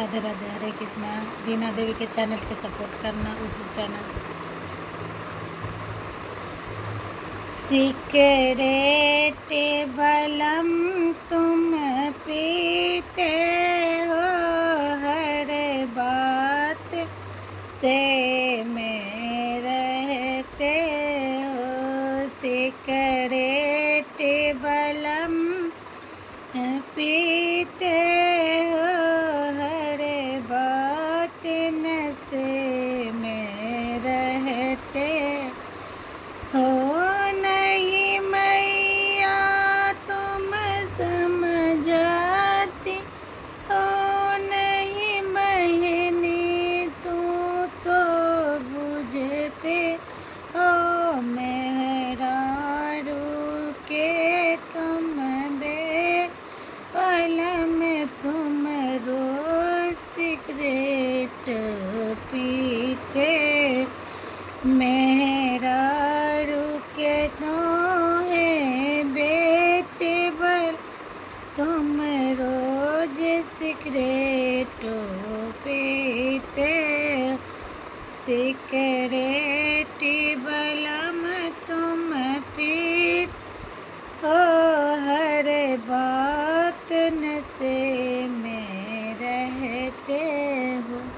राधे राधे, हरे कृष्णा। रीना देवी के चैनल के सपोर्ट करना, यूट्यूब चैनल। सिगरेट बलम तुम पीते हो, हर बात से में रहते हो। सिगरेट बलम पीते हो, हर बात नशे में रहते हो। नहीं मैया तुम समझाती हो, नहीं बहनी तू तो बुझते हो। मेहरारू के तुम बेपलम तुम रोज सिगरेट पीते। मेहरारू के तो है बेचैन, तुम रोज सिगरेट पीते। सिगरेट